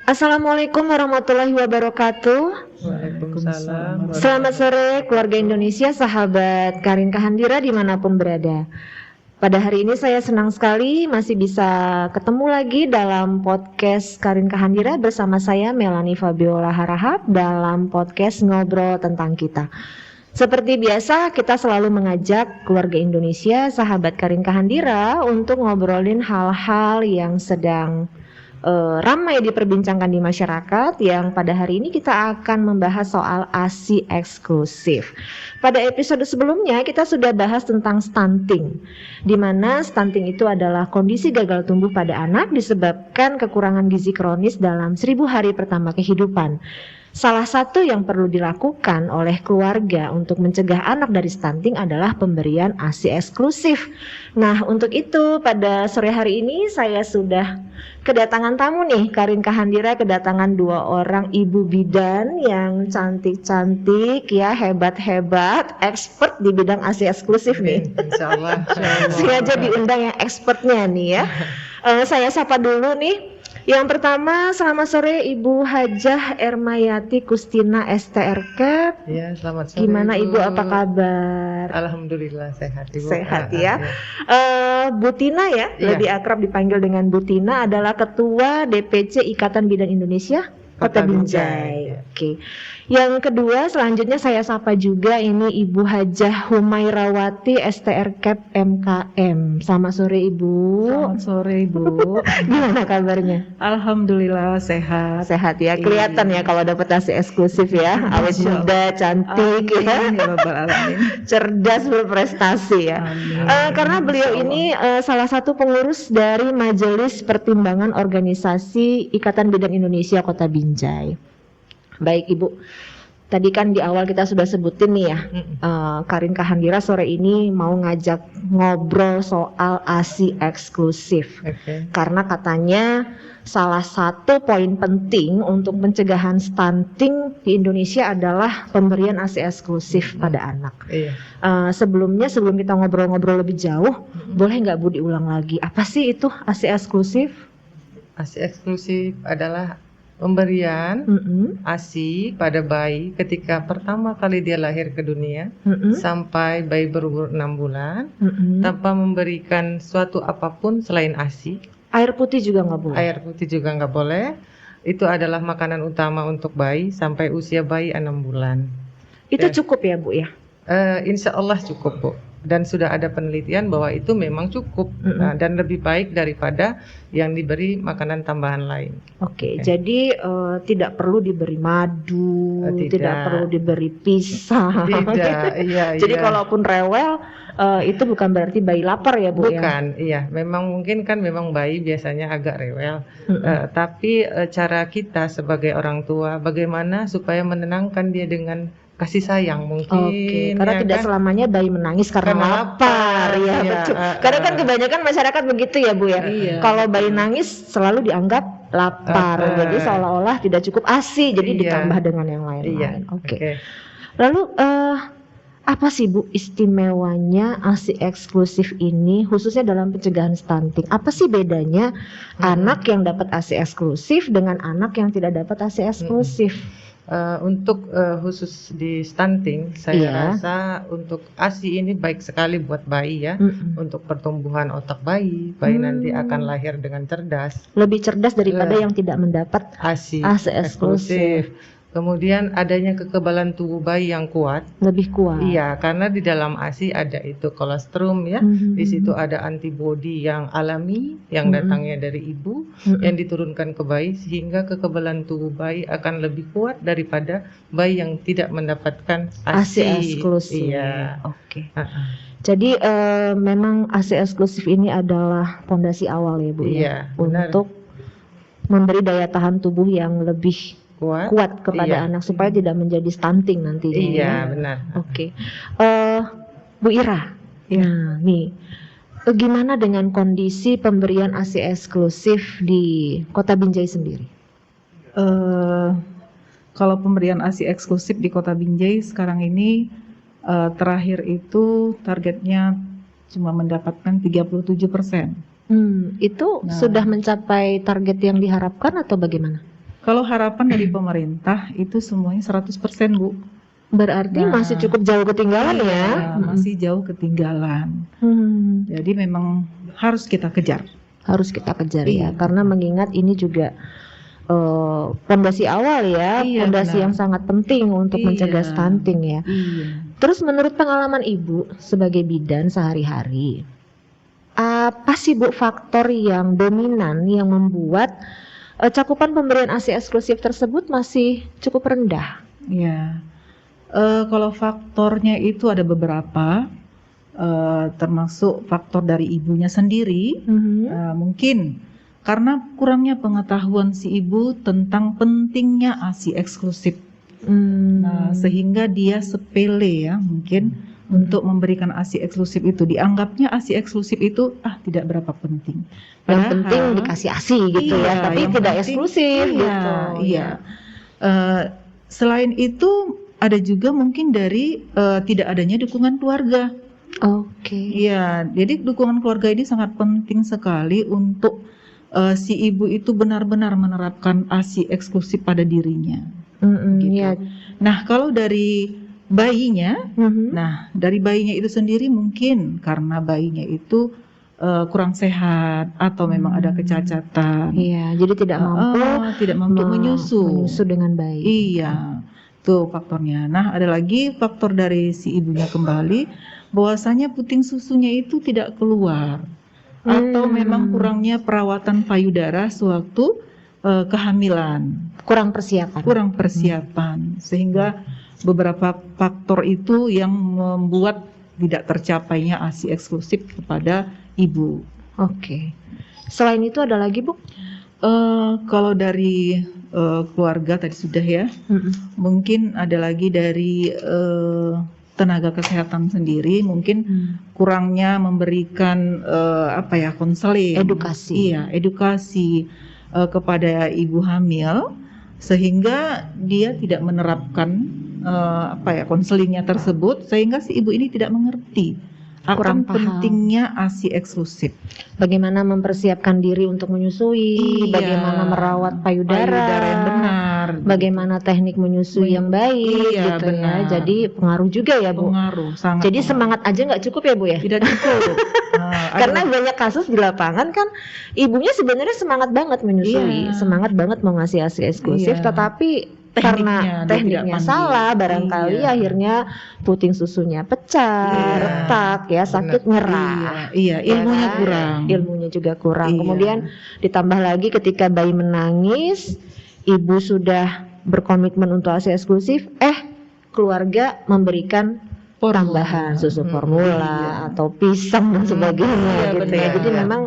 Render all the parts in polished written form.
Assalamualaikum warahmatullahi wabarakatuh. Waalaikumsalam. Selamat sore keluarga Indonesia, sahabat Karin Kahandira dimanapun berada. Pada hari ini saya senang sekali masih bisa ketemu lagi dalam podcast Karin Kahandira bersama saya Melanie Fabiola Harahap dalam podcast Ngobrol Tentang Kita. Seperti biasa, kita selalu mengajak keluarga Indonesia, sahabat Karin Kahandira untuk ngobrolin hal-hal yang sedang ramai diperbincangkan di masyarakat, yang pada hari ini kita akan membahas soal ASI eksklusif. Pada episode sebelumnya kita sudah bahas tentang stunting, di mana stunting itu adalah kondisi gagal tumbuh pada anak disebabkan kekurangan gizi kronis dalam 1000 hari pertama kehidupan. Salah satu yang perlu dilakukan oleh keluarga untuk mencegah anak dari stunting adalah pemberian ASI eksklusif. Nah, untuk itu pada sore hari ini saya sudah kedatangan tamu nih, Karin Kahandira kedatangan 2 orang ibu bidan yang cantik-cantik ya, hebat-hebat, expert di bidang ASI eksklusif nih. Insyaallah. Sengaja diundang yang expertnya nih ya. Saya sapa dulu nih. Yang pertama, selamat sore Ibu Hajah Ermayati Kustina STRK. Ya, selamat sore. Gimana Ibu, apa kabar? Alhamdulillah sehat Ibu. Sehat ya. Bu Tina ya, lebih akrab dipanggil dengan Bu Tina, adalah Ketua DPC Ikatan Bidan Indonesia Kota Binjai. Oke. Yang kedua, selanjutnya saya sapa juga ini Ibu Hajah Humairawati STRK MKM. Selamat sore Ibu. Selamat sore Ibu. Gimana kabarnya? Alhamdulillah sehat. Sehat ya, kelihatan ya kalau dapat ASI eksklusif ya. Awet muda, cantik ya. Amin, ya Rabbal Alamin. Cerdas, berprestasi ya. Karena beliau ini salah satu pengurus dari Majelis Pertimbangan Organisasi Ikatan Bidan Indonesia Kota Binjai. Baik Ibu, tadi kan di awal kita sudah sebutin nih ya, Karin Kahandira sore ini mau ngajak ngobrol soal ASI eksklusif. Karena katanya salah satu poin penting untuk pencegahan stunting di Indonesia adalah pemberian ASI eksklusif pada anak. Sebelum kita ngobrol-ngobrol lebih jauh, boleh nggak Bu diulang lagi, apa sih itu ASI eksklusif? ASI eksklusif adalah pemberian ASI pada bayi ketika pertama kali dia lahir ke dunia sampai bayi berumur 6 bulan tanpa memberikan suatu apapun selain ASI. Air putih juga nggak boleh? Air putih juga nggak boleh. Itu adalah makanan utama untuk bayi sampai usia bayi 6 bulan. Itu cukup ya Bu ya? Insya Allah cukup Bu. Dan sudah ada penelitian bahwa itu memang cukup dan lebih baik daripada yang diberi makanan tambahan lain. Oke. Jadi tidak perlu diberi madu, tidak perlu diberi pisang. Tidak, iya. Jadi kalaupun rewel itu bukan berarti bayi lapar ya Bu? Bukan, iya. Memang mungkin kan memang bayi biasanya agak rewel. Tapi cara kita sebagai orang tua bagaimana supaya menenangkan dia dengan kasih sayang mungkin. Karena tidak selamanya bayi menangis karena lapar ya, betul. Karena kan kebanyakan masyarakat begitu ya Bu ya. Kalau bayi nangis selalu dianggap lapar, jadi seolah-olah tidak cukup ASI, jadi ditambah dengan yang lain-lain. Oke. Lalu apa sih Bu istimewanya ASI eksklusif ini khususnya dalam pencegahan stunting? Apa sih bedanya anak yang dapat ASI eksklusif dengan anak yang tidak dapat ASI eksklusif? Untuk khusus di stunting, saya rasa untuk ASI ini baik sekali buat bayi ya, untuk pertumbuhan otak bayi nanti akan lahir dengan cerdas. Lebih cerdas daripada yang tidak mendapat ASI eksklusif. Kemudian adanya kekebalan tubuh bayi yang kuat. Lebih kuat. Iya, karena di dalam ASI ada itu kolostrum ya. Di situ ada antibodi yang alami yang datangnya dari ibu yang diturunkan ke bayi sehingga kekebalan tubuh bayi akan lebih kuat daripada bayi yang tidak mendapatkan ASI eksklusif. Iya. Oke. Jadi memang ASI eksklusif ini adalah fondasi awal ya Bu ya, untuk memberi daya tahan tubuh yang lebih kuat kepada anak supaya tidak menjadi stunting nantinya. Iya, benar. Oke. Bu Ira. Nah, nih gimana dengan kondisi pemberian ASI eksklusif di Kota Binjai sendiri? Kalau pemberian ASI eksklusif di Kota Binjai sekarang ini terakhir itu targetnya cuma mendapatkan 37%. Itu sudah mencapai target yang diharapkan atau bagaimana? Kalau harapan dari pemerintah itu semuanya 100%, Bu. Berarti Nah, masih cukup jauh ketinggalan ya? Iya, masih jauh ketinggalan. Jadi memang harus kita kejar. Harus kita kejar ya, Iya. karena mengingat ini juga fondasi awal ya, Iya, fondasi benar. yang sangat penting untuk Iya. mencegah stunting ya. Iya. Terus menurut pengalaman Ibu sebagai bidan sehari-hari, apa sih Bu faktor yang dominan yang membuat cakupan pemberian ASI eksklusif tersebut masih cukup rendah? Ya, kalau faktornya itu ada beberapa, termasuk faktor dari ibunya sendiri. Mungkin karena kurangnya pengetahuan si ibu tentang pentingnya ASI eksklusif. Nah, sehingga dia sepele ya mungkin untuk memberikan ASI eksklusif itu. Dianggapnya ASI eksklusif itu tidak berapa penting. Yang penting dikasih ASI gitu ya, tapi yang tidak penting- eksklusif gitu. Iya. Selain itu ada juga mungkin dari tidak adanya dukungan keluarga. Oke. Iya, jadi dukungan keluarga ini sangat penting sekali untuk si ibu itu benar-benar menerapkan ASI eksklusif pada dirinya. Gitu. Iya. Nah, kalau dari bayinya, nah dari bayinya itu sendiri mungkin karena bayinya itu kurang sehat atau memang ada kecacatan. Iya, jadi tidak mampu menyusu dengan baik. Iya, tuh faktornya. Nah, ada lagi faktor dari si ibunya kembali, bahwasanya puting susunya itu tidak keluar, atau memang kurangnya perawatan payudara sewaktu kehamilan, Kurang persiapan. sehingga beberapa faktor itu yang membuat tidak tercapainya ASI eksklusif kepada ibu. Oke. Selain itu ada lagi Bu? Kalau dari keluarga tadi sudah ya. Mungkin ada lagi dari tenaga kesehatan sendiri, mungkin kurangnya memberikan konseling, Edukasi. Iya, edukasi kepada ibu hamil, sehingga dia tidak menerapkan konselingnya tersebut, sehingga si ibu ini tidak mengerti Kurang akan paham. pentingnya ASI eksklusif. Bagaimana mempersiapkan diri untuk menyusui, Iya. bagaimana merawat payudara yang benar, bagaimana teknik menyusui yang baik Iya, gitu benar. ya. Jadi pengaruh juga ya Bu. pengaruh sangat. Jadi pengaruh. semangat aja nggak cukup ya Bu ya? Tidak cukup. Karena banyak kasus di lapangan kan ibunya sebenarnya semangat banget menyusui, Iya. semangat banget mau ngasih ASI eksklusif, Iya. tetapi karena Tekniknya dia tidak tekniknya pandai. salah barangkali Iya. akhirnya puting susunya pecah, Iya. retak ya, sakit nyerah. Iya, Ya ilmunya kan? kurang. Ilmunya juga kurang. Iya. Kemudian ditambah lagi ketika bayi menangis, ibu sudah berkomitmen untuk ASI eksklusif, keluarga memberikan tambahan susu formula atau pisang dan sebagainya Iya, gitu ya. benar. Jadi memang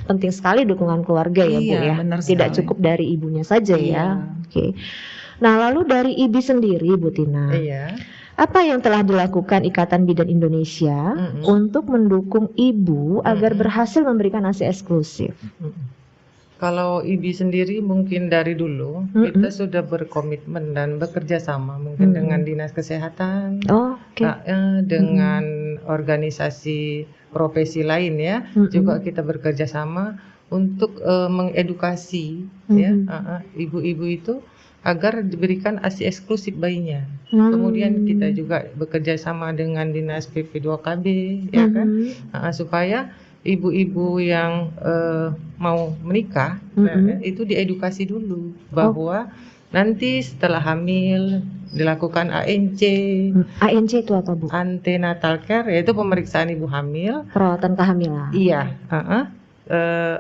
penting sekali dukungan keluarga ya Bu Iya, ya. benar Tidak sekali. cukup dari ibunya saja ya. Iya. Oke. Nah, lalu dari IBI sendiri Bu Tina, Iya. apa yang telah dilakukan Ikatan Bidan Indonesia untuk mendukung ibu agar berhasil memberikan ASI eksklusif? Kalau IBI sendiri mungkin dari dulu kita sudah berkomitmen dan bekerja sama mungkin dengan Dinas Kesehatan, Oke. dengan organisasi profesi lain ya, juga kita bekerja sama untuk mengedukasi ya ibu-ibu itu agar diberikan ASI eksklusif bayinya. Kemudian kita juga bekerja sama dengan Dinas PP2KB ya kan, supaya ibu-ibu yang mau menikah itu diedukasi dulu bahwa nanti setelah hamil dilakukan ANC. ANC itu apa Bu? Antenatal care, yaitu pemeriksaan ibu hamil. Perawatan kehamilan. Iya,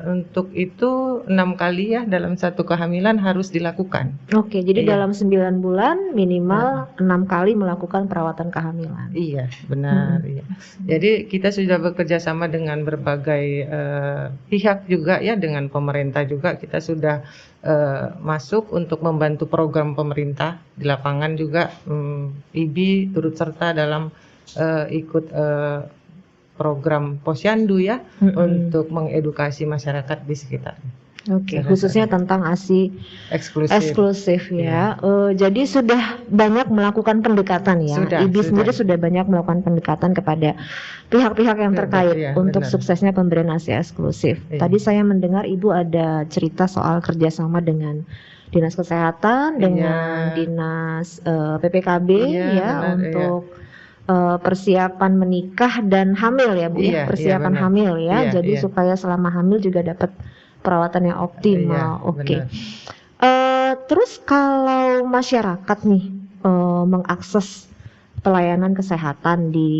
untuk itu 6 kali ya dalam satu kehamilan harus dilakukan. Oke, jadi Iya. dalam 9 bulan minimal 6 kali melakukan perawatan kehamilan. Iya, benar. Iya. Jadi kita sudah bekerja sama dengan berbagai pihak juga ya, dengan pemerintah juga kita sudah masuk untuk membantu program pemerintah di lapangan juga. IBI turut serta dalam ikut program Posyandu ya, untuk mengedukasi masyarakat di sekitar. Oke, khususnya tentang ASI eksklusif ya. Jadi sudah banyak melakukan pendekatan ya. IBI sendiri sudah banyak melakukan pendekatan kepada pihak-pihak yang terkait untuk suksesnya pemberian ASI eksklusif. Tadi saya mendengar Ibu ada cerita soal kerjasama dengan Dinas Kesehatan dengan Dinas PPKB benar, untuk persiapan menikah dan hamil ya Bu ya, persiapan hamil ya. Jadi supaya selama hamil juga dapat perawatan yang optimal. Oke. Terus kalau masyarakat nih mengakses pelayanan kesehatan di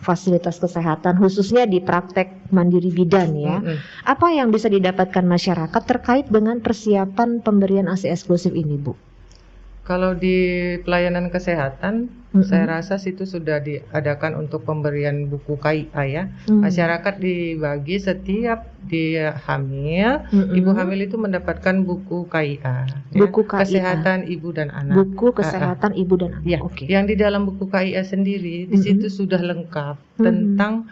fasilitas kesehatan khususnya di praktek mandiri bidan ya, apa yang bisa didapatkan masyarakat terkait dengan persiapan pemberian ASI eksklusif ini Bu? Kalau di pelayanan kesehatan, saya rasa situ sudah diadakan untuk pemberian buku KIA ya. Masyarakat dibagi setiap dia hamil, ibu hamil itu mendapatkan buku KIA. Buku KIA. Kesehatan ibu dan anak. Buku kesehatan ibu dan anak. Ya. Oke. Yang di dalam buku KIA sendiri, di situ sudah lengkap tentang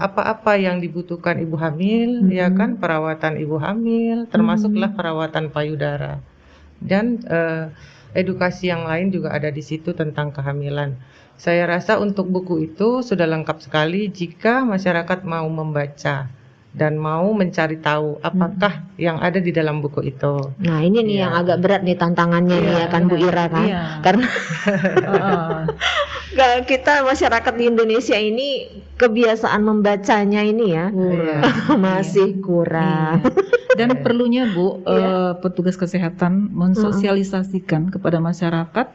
apa-apa yang dibutuhkan ibu hamil, ya kan, perawatan ibu hamil, termasuklah perawatan payudara. Dan edukasi yang lain juga ada di situ tentang kehamilan. Saya rasa untuk buku itu sudah lengkap sekali jika masyarakat mau membaca dan mau mencari tahu apakah yang ada di dalam buku itu. Nah ini nih yang agak berat nih tantangannya nih ya kan Bu Ira kan, karena kita masyarakat di Indonesia ini kebiasaan membacanya ini ya masih kurang. Dan perlunya Bu, petugas kesehatan mensosialisasikan kepada masyarakat,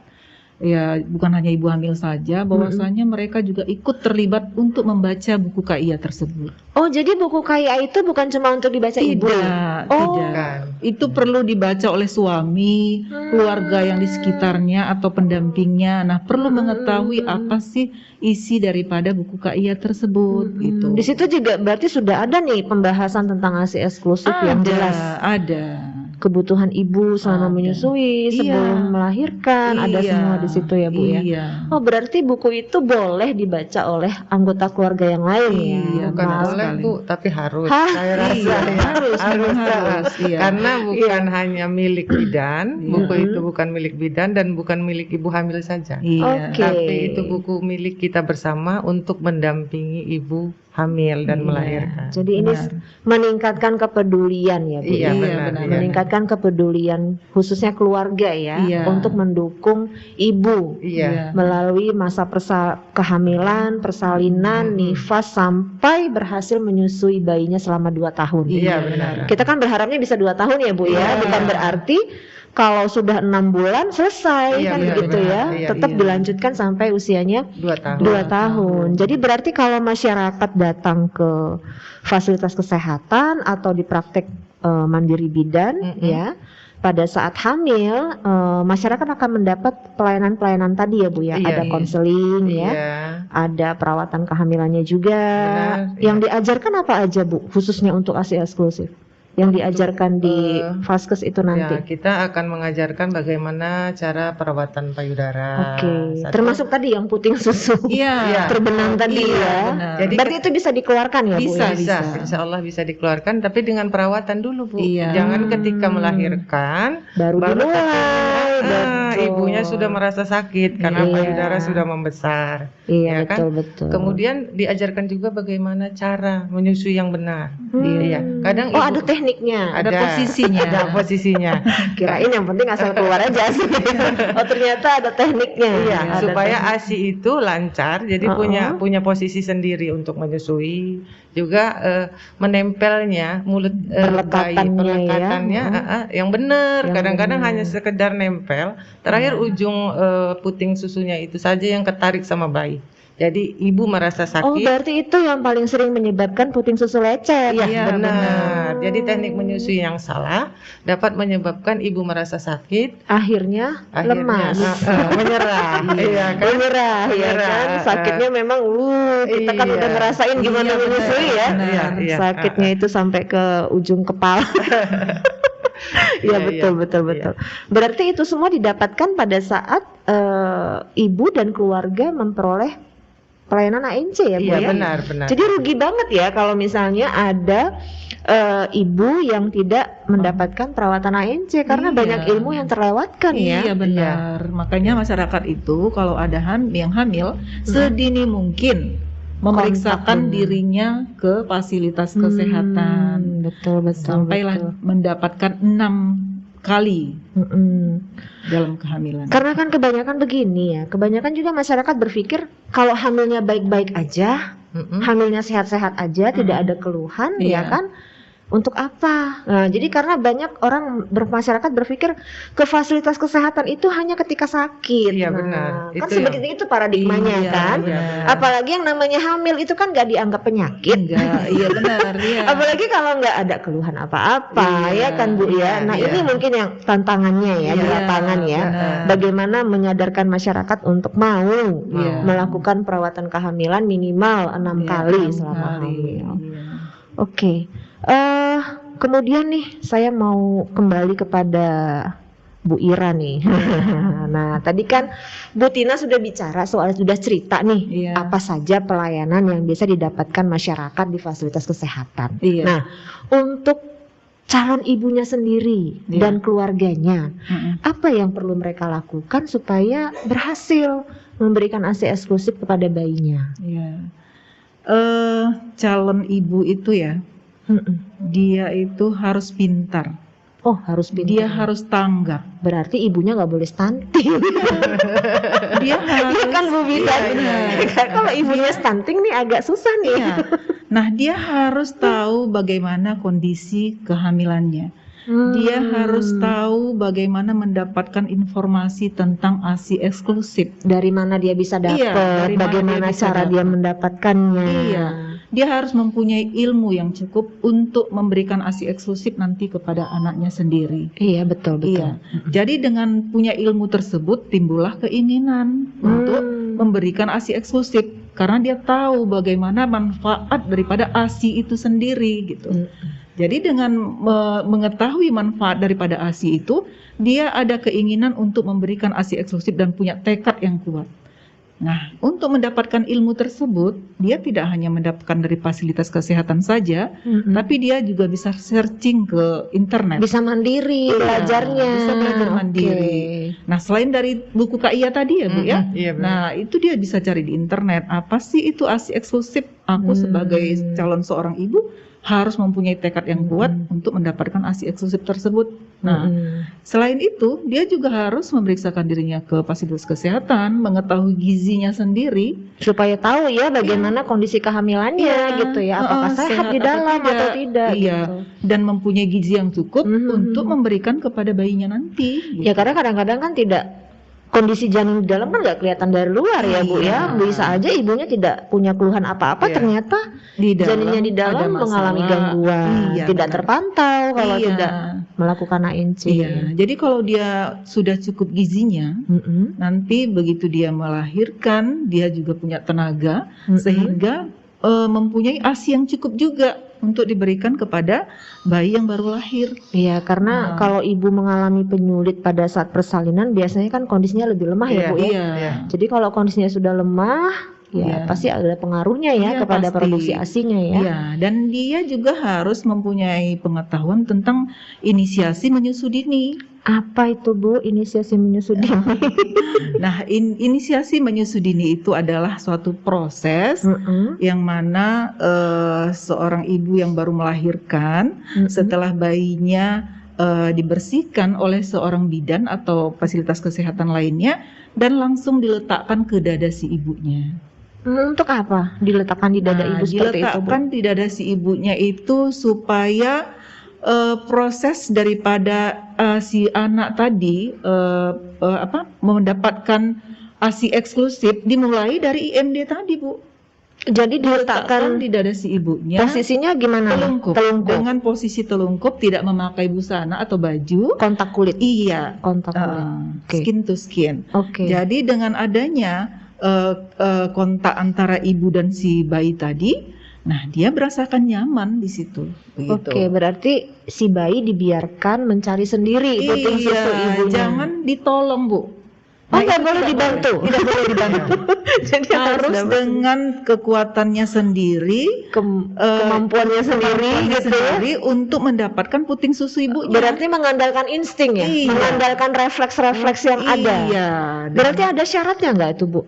ya bukan hanya ibu hamil saja, bahwasanya mereka juga ikut terlibat untuk membaca buku KIA tersebut. Oh jadi buku KIA itu bukan cuma untuk dibaca ibu? Tidak. Itu perlu dibaca oleh suami, keluarga yang di sekitarnya atau pendampingnya. Nah perlu mengetahui apa sih isi daripada buku KIA tersebut gitu. Di situ juga berarti sudah ada nih pembahasan tentang ASI eksklusif yang jelas. Ada. Kebutuhan ibu selama menyusui, sebelum melahirkan, ada semua di situ ya Bu ya. Oh berarti buku itu boleh dibaca oleh anggota keluarga yang lain ya? Bukan boleh Bu, tapi harus. Saya rasa harus. Karena bukan hanya milik bidan, buku itu bukan milik bidan dan bukan milik ibu hamil saja. Tapi itu buku milik kita bersama untuk mendampingi ibu hamil dan melahirkan. Jadi ini meningkatkan kepedulian ya Bu. Benar. Meningkatkan kepedulian khususnya keluarga ya untuk mendukung ibu melalui masa kehamilan, persalinan, nifas sampai berhasil menyusui bayinya selama 2 tahun. Iya benar. Kita kan berharapnya bisa 2 tahun ya Bu ya, bukan berarti kalau sudah 6 bulan selesai kan begitu ya, tetap dilanjutkan sampai usianya 2 tahun. Jadi berarti kalau masyarakat datang ke fasilitas kesehatan atau di praktek mandiri bidan ya, pada saat hamil masyarakat akan mendapat pelayanan-pelayanan tadi ya Bu ya, ada konseling ada perawatan kehamilannya juga. Yang diajarkan apa aja Bu, khususnya untuk ASI eksklusif? Yang diajarkan di Vaskes itu nanti? Ya, kita akan mengajarkan bagaimana cara perawatan payudara. Termasuk tadi yang puting susu, terbenam tadi ya. Jadi berarti itu bisa dikeluarkan ya Bu? Bisa. Insya Allah bisa dikeluarkan, tapi dengan perawatan dulu Bu. Jangan ketika melahirkan baru dimulai. Ibunya sudah merasa sakit karena payudara sudah membesar. Iya kan? Betul. Kemudian diajarkan juga bagaimana cara menyusui yang benar. Kadang ada tekniknya, ada posisinya. Kirain yang penting asal keluar aja sih. Oh ternyata ada tekniknya. Supaya ASI itu lancar, jadi punya posisi sendiri untuk menyusui, juga menempelnya mulut pelekatannya yang benar. Kadang-kadang hanya sekedar nempel, terakhir ujung puting susunya itu saja yang ketarik sama bayi. Jadi ibu merasa sakit. Oh berarti itu yang paling sering menyebabkan puting susu lecet. Iya benar. Jadi teknik menyusui yang salah dapat menyebabkan ibu merasa sakit. Akhirnya lemas, menyerah. Menyerah kan. Sakitnya memang kita kan udah ngerasain gimana menyusui ya. Sakitnya itu sampai ke ujung kepala. Betul. Berarti itu semua didapatkan pada saat ibu dan keluarga memperoleh pelayanan ANC ya Bu ya? Benar. Jadi rugi banget ya kalau misalnya ada ibu yang tidak mendapatkan perawatan ANC karena banyak ilmu yang terlewatkan ya. Iya benar. Makanya masyarakat itu kalau ada yang hamil sedini mungkin memeriksakan dirinya ke fasilitas kesehatan. Betul. Sampailah mendapatkan 6 kali Mm-mm. dalam kehamilan. Karena kan kebanyakan begini ya, kebanyakan juga masyarakat berpikir kalau hamilnya baik-baik aja, hamilnya sehat-sehat aja, tidak ada keluhan, ya Iya. kan? Untuk apa? Nah, jadi karena banyak orang masyarakat berpikir ke fasilitas kesehatan itu hanya ketika sakit. Iya, Nah, benar. kan Itu sebegitu itu paradigmanya Iya, kan. benar. Apalagi yang namanya hamil itu kan nggak dianggap penyakit. Enggak, iya benar, iya. Apalagi kalau nggak ada keluhan apa-apa, Iya, ya kan Bu ya. Nah iya. ini mungkin yang tantangannya ya di Iya, lapangan ya. benar. Bagaimana menyadarkan masyarakat untuk mau Iya. melakukan perawatan kehamilan minimal 6 Iya, kali 6 selama kali. hamil. Iya. Oke. Kemudian nih saya mau kembali kepada Bu Ira nih. Nah, tadi kan Bu Tina sudah bicara sudah cerita nih Iya. apa saja pelayanan yang bisa didapatkan masyarakat di fasilitas kesehatan. Iya. Nah, untuk calon ibunya sendiri Iya. dan keluarganya, Mm-mm. apa yang perlu mereka lakukan supaya berhasil memberikan ASI eksklusif kepada bayinya? Iya. Calon ibu itu ya, dia itu harus pintar. Oh, harus pintar. Dia harus tanggap. Berarti ibunya nggak boleh stunting. Dia harus. Iya kan Bu Bisa. Iya, benar. Kalau ibunya stunting nih agak susah nih. Iya. Nah, dia harus tahu bagaimana kondisi kehamilannya. Dia harus tahu bagaimana mendapatkan informasi tentang ASI eksklusif. Dari mana dia bisa dapat, Iya, dari mana bagaimana dia bisa cara dia dapat. mendapatkannya. Iya. Dia harus mempunyai ilmu yang cukup untuk memberikan ASI eksklusif nanti kepada anaknya sendiri. Iya, betul. Iya. Jadi dengan punya ilmu tersebut timbullah keinginan untuk memberikan ASI eksklusif karena dia tahu bagaimana manfaat daripada ASI itu sendiri gitu. Jadi dengan mengetahui manfaat daripada ASI itu, dia ada keinginan untuk memberikan ASI eksklusif dan punya tekad yang kuat. Nah, untuk mendapatkan ilmu tersebut, dia tidak hanya mendapatkan dari fasilitas kesehatan saja, tapi dia juga bisa searching ke internet. Bisa mandiri Iya, belajarnya. bisa belajar mandiri. Nah, selain dari buku KIA tadi ya, Bu ya. Iya, benar. Nah, itu dia bisa cari di internet. Apa sih itu ASI eksklusif? Aku sebagai calon seorang ibu harus mempunyai tekad yang kuat untuk mendapatkan ASI eksklusif tersebut. Nah, selain itu, dia juga harus memeriksakan dirinya ke fasilitas kesehatan, mengetahui gizinya sendiri. Supaya tahu ya bagaimana kondisi kehamilannya Iya. gitu ya. Apakah sehat di apa dalam atau tidak Iya. gitu. Dan mempunyai gizi yang cukup untuk memberikan kepada bayinya nanti. Gitu. Ya karena kadang-kadang kan tidak kondisi janin di dalam kan nggak kelihatan dari luar ya Bu ya. Iya. Bisa aja ibunya tidak punya keluhan apa-apa, Iya. ternyata Di dalam janinnya di ada dalam mengalami masalah. gangguan, Iya, tidak benar. terpantau kalau Iya. tidak melakukan ANC. Iya. Jadi kalau dia sudah cukup gizinya, nanti begitu dia melahirkan, dia juga punya tenaga sehingga mempunyai ASI yang cukup juga untuk diberikan kepada bayi yang baru lahir. Iya, karena kalau ibu mengalami penyulit pada saat persalinan biasanya kan kondisinya lebih lemah ya Bu ya. Iya. Jadi kalau kondisinya sudah lemah, ya Iya. pasti ada pengaruhnya ya Iya, kepada pasti. produksi ASI-nya ya. Iya, dan dia juga harus mempunyai pengetahuan tentang inisiasi menyusu dini. Apa itu Bu inisiasi menyusu dini? Nah, inisiasi menyusu dini itu adalah suatu proses yang mana seorang ibu yang baru melahirkan setelah bayinya dibersihkan oleh seorang bidan atau fasilitas kesehatan lainnya dan langsung diletakkan ke dada si ibunya. Untuk apa diletakkan di dada ibu seperti itu Bu? Diletakkan di dada si ibunya itu supaya proses daripada si anak tadi mendapatkan ASI eksklusif dimulai dari IMD tadi Bu. Jadi diletakkan di dada si ibunya. posisinya gimana? Telungkup. Telungkup. Dengan posisi telungkup, tidak memakai busana atau baju. Kontak kulit. Iya. Kontak kulit. Oke. Skin to skin. Oke. Jadi dengan adanya kontak antara ibu dan si bayi tadi, nah dia merasakan nyaman di situ. Begitu. Oke, berarti si bayi dibiarkan mencari sendiri puting susu Iya, ibunya. jangan ditolong Bu. Oh, Nah, nggak itu boleh tidak dibantu. Tidak boleh dibantu. Jadi Harus dapat dengan kekuatannya sendiri, kemampuannya sendiri kemampuannya gitu ya. sendiri untuk mendapatkan puting susu ibunya. Berarti mengandalkan insting ya, Iya. mengandalkan refleks-refleks yang ada. Iya. Berarti ada syaratnya nggak itu Bu?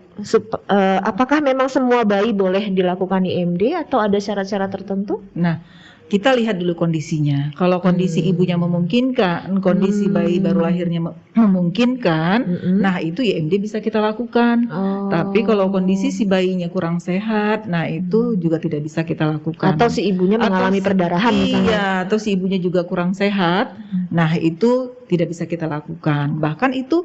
Apakah memang semua bayi boleh dilakukan IMD atau ada syarat-syarat tertentu? Nah, kita lihat dulu kondisinya. Kalau kondisi ibunya memungkinkan, kondisi bayi baru lahirnya memungkinkan, nah itu IMD bisa kita lakukan. Tapi kalau kondisi si bayinya kurang sehat, nah itu juga tidak bisa kita lakukan. Atau si ibunya mengalami perdarahan misalnya. Iya, atau si ibunya juga kurang sehat, nah itu tidak bisa kita lakukan. Bahkan itu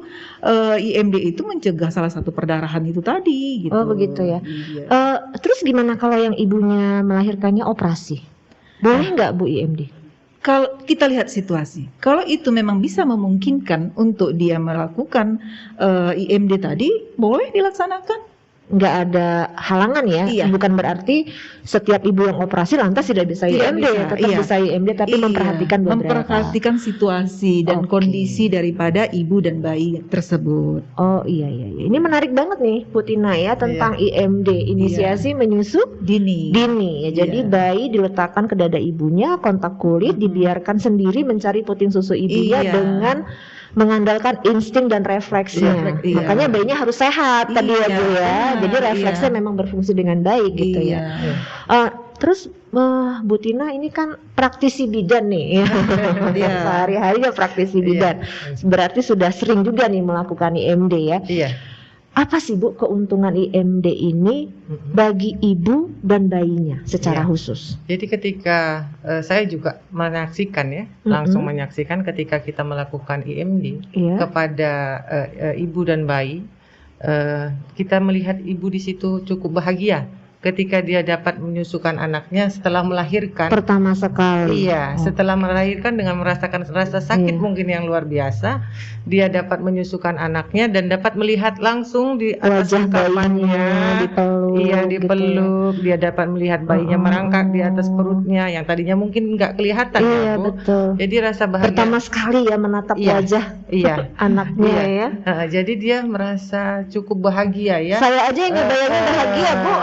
IMD itu mencegah salah satu perdarahan itu tadi. Gitu. Oh begitu ya. Iya. Terus gimana kalau yang ibunya melahirkannya operasi? Boleh nggak Bu IMD? Kalau kita lihat situasi, kalau itu memang bisa memungkinkan untuk dia melakukan IMD tadi, boleh dilaksanakan. Nggak ada halangan ya? Iya. Bukan berarti setiap ibu yang operasi lantas tidak bisa Tidak IMD bisa, ya? Tetap iya. bisa IMD tapi Iya, memperhatikan beberapa. memperhatikan situasi dan Oke. kondisi daripada ibu dan bayi tersebut. Oh iya. Ini menarik banget nih Bu Tina ya tentang IMD, inisiasi menyusu Dini. dini ya. Jadi Iya. bayi diletakkan ke dada ibunya, kontak kulit, dibiarkan sendiri mencari puting susu ibunya Iya. dengan mengandalkan insting dan refleksnya. Iya. Makanya bayinya harus sehat tadi ya Iya, Bu ya. benar, Jadi refleksnya iya. memang berfungsi dengan baik gitu ya. Terus Bu Tina ini kan praktisi bidan nih ya. Iya. Sehari-hari ya praktisi bidan. Berarti sudah sering juga nih melakukan IMD ya. Iya. Apa sih Bu keuntungan IMD ini bagi ibu dan bayinya secara Iya. khusus? Jadi ketika saya juga menyaksikan ya, langsung menyaksikan ketika kita melakukan IMD Iya. kepada ibu dan bayi, kita melihat ibu di situ cukup bahagia ketika dia dapat menyusukan anaknya setelah melahirkan. Pertama sekali. Iya, setelah melahirkan dengan merasakan rasa sakit mungkin yang luar biasa, dia dapat menyusukan anaknya dan dapat melihat langsung di atas Wajah bayinya dekapannya. dipeluk. Iya, gitu ya. dipeluk, dia dapat melihat bayinya merangkak di atas perutnya yang tadinya mungkin nggak kelihatan Iya ya, Bu. betul. Jadi rasa bahagia. Pertama sekali ya menatap Iya. wajah Iya. anaknya Iya. ya. Jadi dia merasa cukup bahagia ya. Saya aja yang ngebayangin bahagia Bu.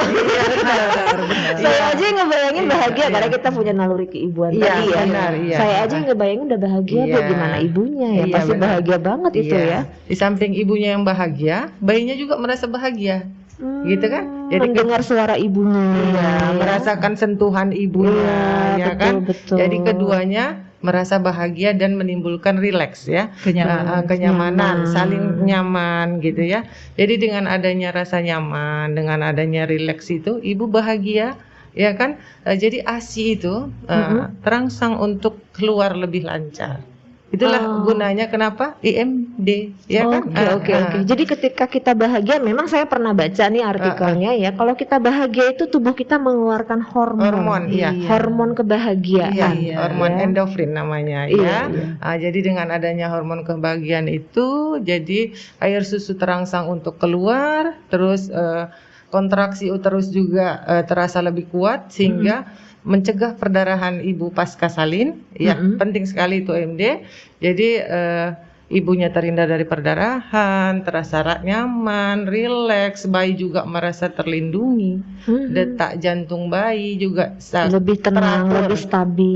Saya aja yang ngebayangin bahagia karena kita punya naluri keibuan Iya, tadi ya. benar, iya. Saya aja yang ngebayangin udah bahagia Bu, Iya. gimana ibunya ya? Iya, Pasti benar. bahagia banget itu Iya. ya. Di samping ibunya yang bahagia, bayinya juga merasa bahagia. Gitu kan? Jadi mendengar suara ibunya. Iya, merasakan sentuhan ibunya, ya kan? Betul. Jadi keduanya merasa bahagia dan menimbulkan rileks ya, kenyamanan, saling nyaman gitu ya. Jadi dengan adanya rasa nyaman, dengan adanya rileks itu, ibu bahagia, ya kan? Jadi ASI itu terangsang untuk keluar lebih lancar. Itulah gunanya kenapa IMD, ya kan? Oke. Jadi ketika kita bahagia, memang saya pernah baca nih artikelnya ya. Kalau kita bahagia itu tubuh kita mengeluarkan hormon, iya. hormon kebahagiaan. Iya, hormon ya. endorfin namanya Iya, ya. Jadi dengan adanya hormon kebahagiaan itu, jadi air susu terangsang untuk keluar, terus kontraksi uterus juga terasa lebih kuat sehingga mencegah perdarahan ibu pasca salin. Ya, penting sekali itu IMD. Jadi ibunya terhindar dari perdarahan, terasa nyaman, rileks, bayi juga merasa terlindungi. Detak jantung bayi juga Lebih tenang, teratur,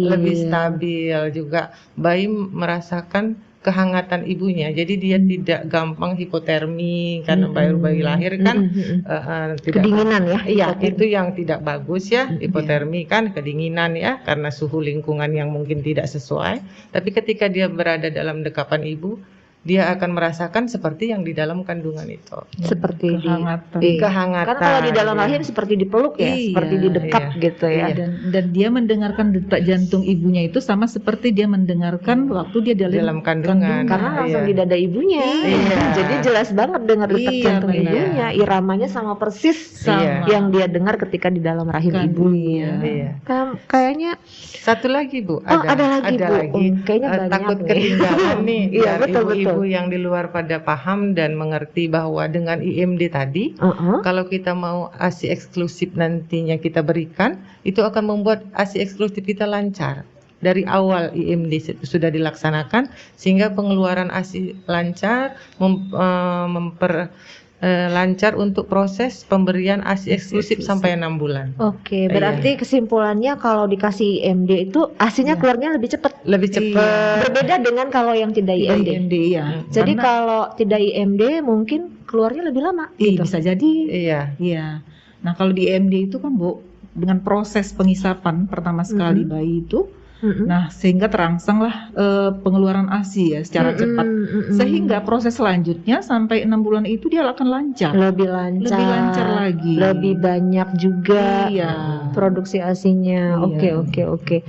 lebih stabil. juga. Bayi merasakan kehangatan ibunya, jadi dia tidak gampang hipotermi karena bayi lahir kan tidak Kedinginan ya. Iya, hipotermi. itu yang tidak bagus ya, hipotermi kan kedinginan ya, karena suhu lingkungan yang mungkin tidak sesuai. Tapi ketika dia berada dalam dekapan ibu, dia akan merasakan seperti yang di dalam kandungan itu. Seperti kehangatan. Kehangatan. Karena kalau di dalam ya. rahim seperti dipeluk ya, Iya, seperti didekap iya. gitu ya. Iya. Dan dia mendengarkan detak jantung ibunya itu sama seperti dia mendengarkan waktu dia Dalam kandungan. Karena langsung Iya. di dada ibunya. Iya. Jadi jelas banget dengar detak Iya, jantung benar. ibunya, iramanya sama persis Iya. yang dia dengar ketika di dalam rahim ibunya. Iya. Kayaknya Satu lagi Bu, ada lagi, Bu. Kayaknya banyak takut nih. ketinggalan nih. Iya, dan betul, ibu-ibu betul. yang di luar pada paham dan mengerti bahwa dengan IMD tadi, kalau kita mau ASI eksklusif nantinya kita berikan, itu akan membuat ASI eksklusif kita lancar. Dari awal IMD sudah dilaksanakan sehingga pengeluaran ASI lancar, lancar untuk proses pemberian ASI eksklusif sampai 6 bulan. Oke, berarti kesimpulannya kalau dikasih IMD itu ASINya keluarnya lebih cepat. Lebih cepat. Berbeda dengan kalau yang tidak IMD. IMD ya. Jadi kalau tidak IMD mungkin keluarnya lebih lama. Bisa jadi. Iya. Iya. Nah, kalau di IMD itu kan Bu, dengan proses pengisapan pertama sekali bayi itu. Nah, sehingga terangsanglah pengeluaran ASI ya secara cepat. Sehingga proses selanjutnya sampai 6 bulan itu dia akan lancar. Lebih lancar lagi. Lebih banyak juga produksi ASI-nya. Oke.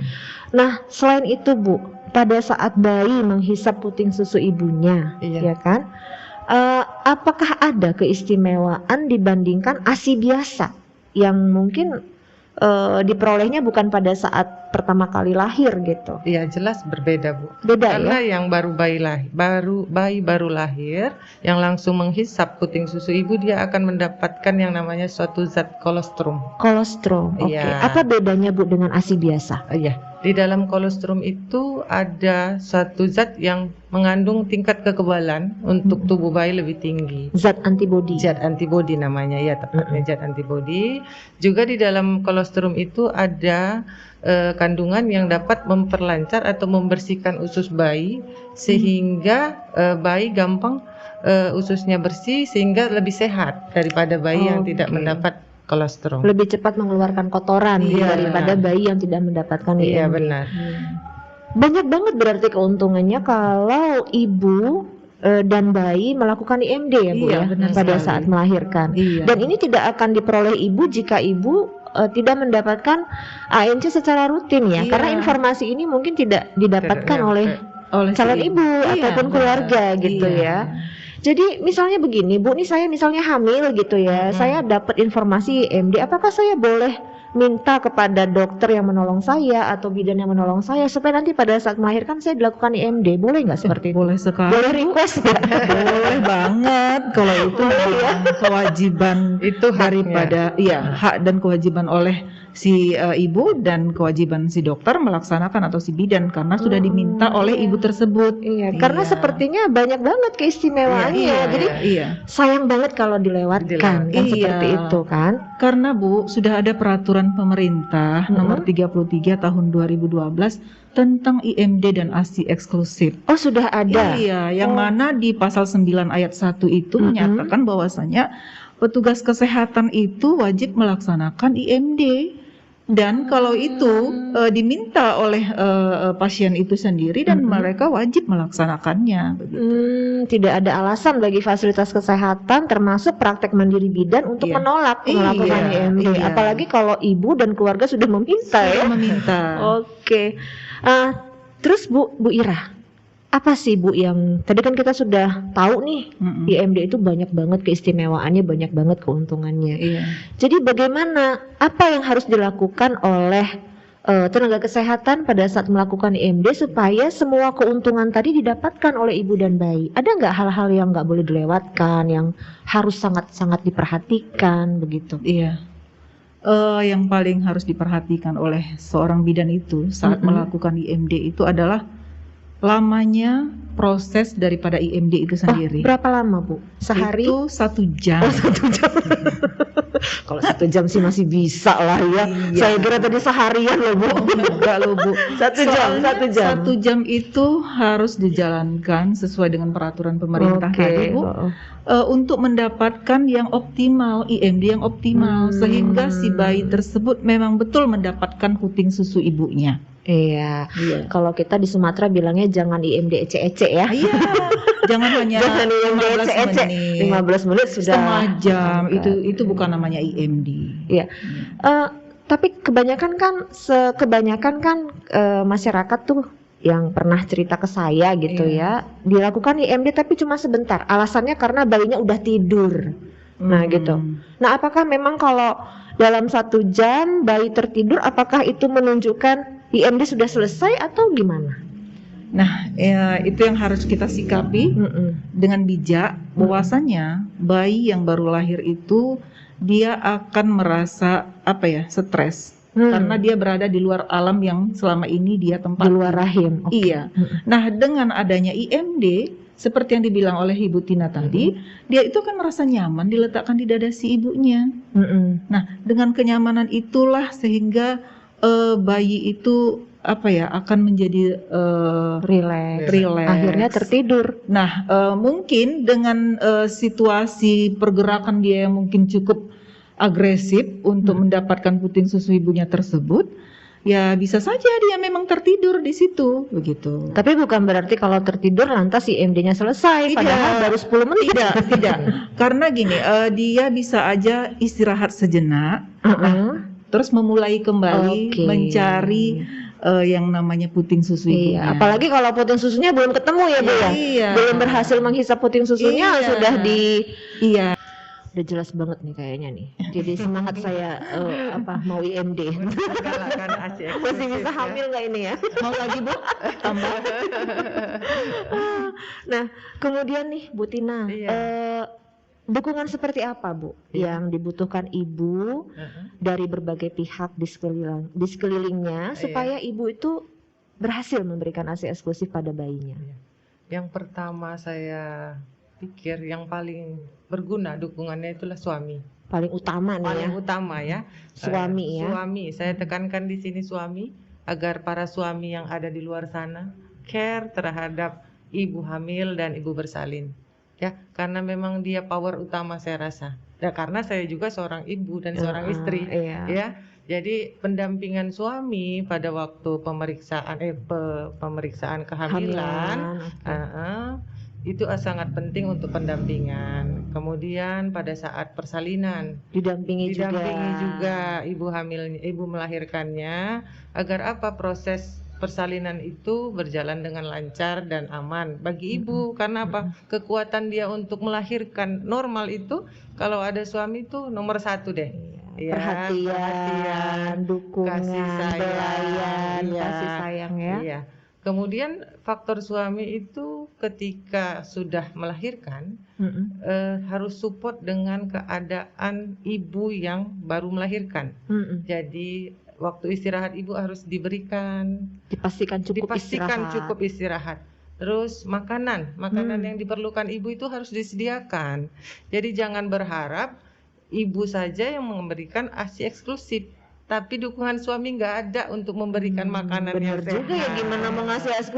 Nah, selain itu Bu, pada saat bayi menghisap puting susu ibunya, ya kan? Apakah ada keistimewaan dibandingkan ASI biasa yang mungkin diperolehnya bukan pada saat pertama kali lahir gitu? Iya, jelas berbeda Bu. Beda Karena ya? yang bayi baru lahir yang langsung menghisap puting susu ibu, dia akan mendapatkan yang namanya suatu zat kolostrum. Kolostrum. Oke. Iya. Apa bedanya Bu dengan ASI biasa? Iya, di dalam kolostrum itu ada suatu zat yang mengandung tingkat kekebalan untuk tubuh bayi lebih tinggi. Zat antibodi. Zat antibodi namanya ya, tepatnya zat antibodi. Juga di dalam kolostrum itu ada kandungan yang dapat memperlancar atau membersihkan usus bayi sehingga bayi gampang ususnya bersih sehingga lebih sehat daripada bayi yang tidak mendapat kolostrum. Lebih cepat mengeluarkan kotoran daripada bayi yang tidak mendapatkan IMD. Iya benar. Banyak banget berarti keuntungannya kalau ibu dan bayi melakukan IMD ya Bu ya, benar pada sekali. saat melahirkan. Iya. Dan ini tidak akan diperoleh ibu jika ibu tidak mendapatkan ANC secara rutin ya, Iya. karena informasi ini mungkin tidak didapatkan oleh calon si ibu ataupun benar. keluarga gitu Iya. ya. Jadi misalnya begini Bu, nih saya misalnya hamil gitu ya, saya dapat informasi IMD, apakah saya boleh minta kepada dokter yang menolong saya atau bidan yang menolong saya supaya nanti pada saat melahirkan saya dilakukan IMD, boleh nggak seperti itu? Boleh sekali. Boleh request nggak? Boleh banget kalau itu memang kewajiban Itu haknya. daripada hak dan kewajiban oleh si ibu dan kewajiban si dokter melaksanakan atau si bidan karena sudah diminta oleh ibu tersebut. Iya, karena sepertinya banyak banget keistimewaannya. Jadi sayang banget kalau dilewatkan kan seperti itu kan. Karena Bu, sudah ada peraturan pemerintah nomor 33 tahun 2012 tentang IMD dan ASI eksklusif. Oh, sudah ada. Iya, yang mana di pasal 9 ayat 1 itu menyatakan bahwasanya petugas kesehatan itu wajib melaksanakan IMD. Dan kalau itu diminta oleh pasien itu sendiri dan mereka wajib melaksanakannya. Begitu. Tidak ada alasan bagi fasilitas kesehatan termasuk praktek mandiri bidan untuk menolak melakukan IMD. Apalagi kalau ibu dan keluarga sudah meminta ya. Meminta. Oke. Terus Bu Ira, apa sih Bu yang tadi kan kita sudah tahu nih IMD itu banyak banget keistimewaannya, banyak banget keuntungannya. Iya. Jadi bagaimana, apa yang harus dilakukan oleh tenaga kesehatan pada saat melakukan IMD supaya semua keuntungan tadi didapatkan oleh ibu dan bayi? Ada nggak hal-hal yang nggak boleh dilewatkan, yang harus sangat-sangat diperhatikan begitu? Iya. Yang paling harus diperhatikan oleh seorang bidan itu saat melakukan IMD itu adalah lamanya proses daripada IMD itu sendiri. Berapa lama Bu? Sehari? Itu 1 jam. Oh, 1 jam. Kalau 1 jam sih masih bisa lah ya. Iya. Saya kira tadi seharian loh Bu. Enggak loh Bu. 1 jam, 1 jam. 1 jam itu harus dijalankan sesuai dengan peraturan pemerintah tadi Bu. Untuk mendapatkan yang optimal, IMD yang optimal sehingga si bayi tersebut memang betul mendapatkan puting susu ibunya. Iya. Kalau kita di Sumatera bilangnya jangan IMD ece-ece ya. Iya. Jangan hanya Jangan IMD 15 ece-ece. menit. 15 menit sudah Setengah jam. Itu bukan namanya IMD. Iya. Tapi kebanyakan kan masyarakat tuh yang pernah cerita ke saya gitu ya, dilakukan IMD tapi cuma sebentar. Alasannya karena bayinya udah tidur. Nah gitu. Nah, apakah memang kalau dalam 1 jam bayi tertidur, apakah itu menunjukkan IMD sudah selesai atau gimana? Nah, itu yang harus kita sikapi dengan bijak, bahwasanya bayi yang baru lahir itu dia akan merasa stres karena dia berada di luar alam yang selama ini dia tempati. Di luar rahim. Iya. Nah, dengan adanya IMD seperti yang dibilang oleh Ibu Tina tadi, dia itu akan merasa nyaman diletakkan di dada si ibunya. Nah, dengan kenyamanan itulah sehingga bayi itu akan menjadi Relax. Akhirnya tertidur. Nah, mungkin dengan situasi pergerakan dia yang mungkin cukup agresif untuk mendapatkan puting susu ibunya tersebut, ya bisa saja dia memang tertidur di situ begitu. Tapi bukan berarti kalau tertidur lantas IMD-nya selesai, Tidak. padahal baru 10 menit. Tidak. Karena gini, dia bisa aja istirahat sejenak, terus memulai kembali Oke. mencari yang namanya puting susu ibunya. Iya, apalagi kalau puting susunya belum ketemu ya Bu ya. Iya. Belum berhasil menghisap puting susunya Iya. sudah Iya. udah jelas banget nih kayaknya nih. Jadi semangat saya mau IMD. Menggalakkan ASI eksklusif, Masih bisa ya. hamil nggak ini ya? Mau lagi Bu? Tambah. Nah, kemudian nih Bu Tina, Iya. dukungan seperti apa Bu yang dibutuhkan ibu dari berbagai pihak di sekelilingnya supaya ibu itu berhasil memberikan ASI eksklusif pada bayinya? Yang pertama saya pikir yang paling berguna dukungannya itulah suami. Paling utama nih ya. Paling utama ya. Suami ya. Suami, saya tekankan di sini suami agar para suami yang ada di luar sana care terhadap ibu hamil dan ibu bersalin. Ya, karena memang dia power utama saya rasa. Ya, karena saya juga seorang ibu dan seorang istri, iya. ya. Jadi pendampingan suami pada waktu pemeriksaan kehamilan, itu sangat penting untuk pendampingan. Kemudian pada saat persalinan Didampingi juga ibu hamilnya, ibu melahirkannya, agar apa proses persalinan itu berjalan dengan lancar dan aman bagi ibu. Karena apa? Kekuatan dia untuk melahirkan normal itu kalau ada suami itu nomor 1 deh. Ya, perhatian, dukungan, kasih sayang, pelayan, kasih sayang ya. Iya. Kemudian faktor suami itu ketika sudah melahirkan harus support dengan keadaan ibu yang baru melahirkan. Jadi waktu istirahat ibu harus dipastikan cukup istirahat. Terus makanan yang diperlukan ibu itu harus disediakan. Jadi jangan berharap ibu saja yang memberikan ASI eksklusif, tapi dukungan suami nggak ada untuk memberikan makanan yang benar juga ya, gimana mau ngasih ASI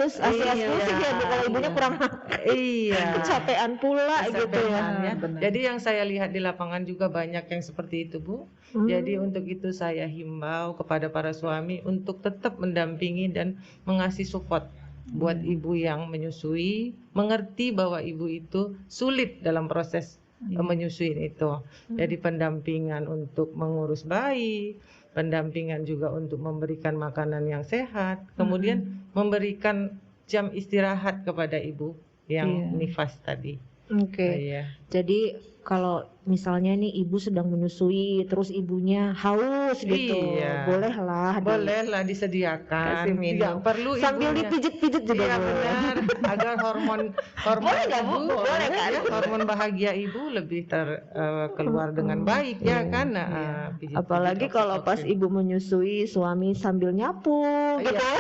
eksklusif ya Bu, kalau ibunya kurang makan. Iya. Kecapean pula gitu ya. Jadi yang saya lihat di lapangan juga banyak yang seperti itu Bu. Jadi untuk itu saya himbau kepada para suami untuk tetap mendampingi dan mengasih support buat ibu yang menyusui, mengerti bahwa ibu itu sulit dalam proses menyusui itu. Jadi pendampingan untuk mengurus bayi, pendampingan juga untuk memberikan makanan yang sehat, kemudian memberikan jam istirahat kepada ibu yang nifas tadi. Oke. Jadi kalau misalnya nih ibu sedang menyusui terus ibunya haus gitu, bolehlah disediakan. kasih minum. Tidak perlu Sambil ibunya. dipijit-pijit juga Iya boleh. benar, agar hormon Boleh nggak, Bu? ibu, Boleh kan? hormon bahagia ibu lebih keluar dengan baik ya kan. Pijit-pijit Apalagi kalau pas oksitosin. ibu menyusui, suami sambil nyapu gitu ya.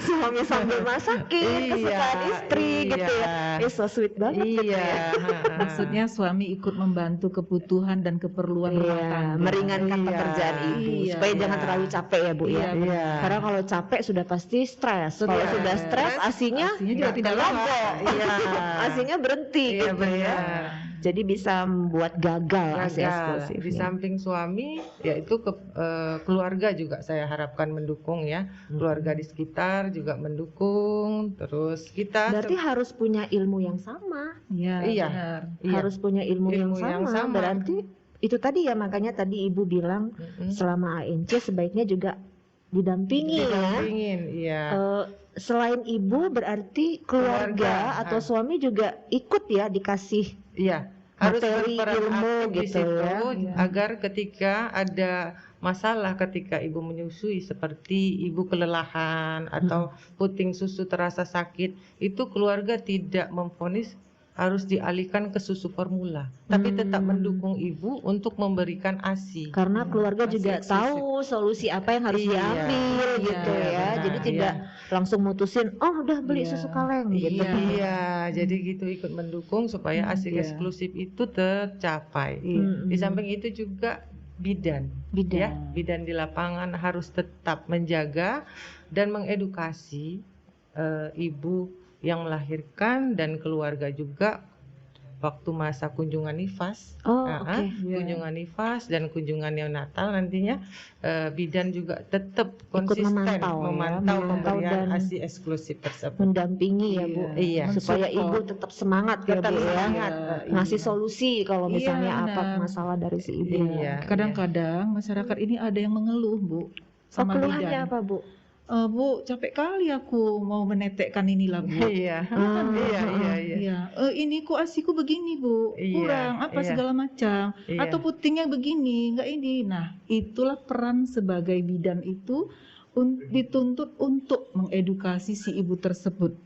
Suami sambil masakin kesukaan istri gitu ya. So sweet banget gitu ya. Maksudnya suami ikut membantu kebutuhan dan keperluan rumah tangga. Meringankan pekerjaan ibu supaya jangan terlalu capek ya Bu ya. Karena kalau capek sudah pasti stres. Kalau sudah stres asinya juga tidak logo. Asinya berhenti Iya, gitu ya. Jadi bisa membuat gagal ASI eksklusif. Di samping suami, yaitu keluarga juga saya harapkan mendukung ya. Keluarga di sekitar juga mendukung. Terus kita Berarti harus punya ilmu yang sama. Iya. Iya. Harus punya ilmu yang sama. Berarti itu tadi ya, makanya tadi ibu bilang selama ANC sebaiknya juga didampingi ya. Didampingin, iya. Selain ibu berarti keluarga atau suami juga ikut ya dikasih Harus materi, berperan ilmu aktif di gitu situ ya. agar ketika ada masalah ketika ibu menyusui seperti ibu kelelahan atau puting susu terasa sakit, itu keluarga tidak memvonis harus dialihkan ke susu formula, tapi tetap mendukung ibu untuk memberikan ASI. Karena keluarga ASI juga eksklusif. tahu solusi apa yang harus diambil gitu ya. benar, Jadi tidak langsung mutusin, oh udah beli susu kaleng gitu. Iya, jadi gitu ikut mendukung supaya ASI eksklusif itu tercapai. Di samping itu juga bidan di lapangan harus tetap menjaga dan mengedukasi ibu yang melahirkan dan keluarga juga waktu masa kunjungan nifas. Oh, Nah, oke. kunjungan nifas dan kunjungan neonatal nantinya bidan juga tetap Ikut konsisten memantau ya, memantau pemberian dan ASI eksklusif tersebut. mendampingi ya Bu, Iya. supaya Mensupport. ibu tetap semangat ya Tetap Bu ya, semangat. ngasih Iya. solusi kalau Iya, misalnya apa benar. masalah dari si ibu. Iya. Kadang-kadang masyarakat ini ada yang mengeluh, Bu, Oh, sama keluhannya bidan. apa Bu? Bu, capek kali aku mau menetekkan inilah, Bu. Iya. Ah, Iya. Iya, ini kok asiku begini, Bu, Iya, kurang apa iya. segala macam, Iya. atau putingnya begini, enggak ini. Nah, itulah peran sebagai bidan itu dituntut untuk mengedukasi si ibu tersebut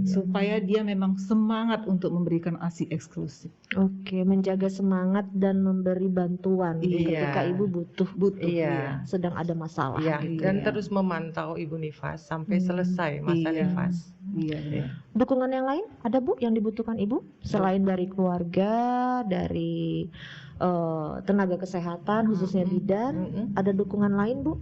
supaya dia memang semangat untuk memberikan ASI eksklusif. Oke, menjaga semangat dan memberi bantuan Iya. ketika ibu butuh Iya. sedang ada masalah. Iya, gitu dan ya. terus memantau ibu nifas sampai selesai masa Iya. nifas. Iya, benar. Dukungan yang lain ada Bu yang dibutuhkan ibu selain dari keluarga, dari tenaga kesehatan khususnya bidan, ada dukungan lain Bu?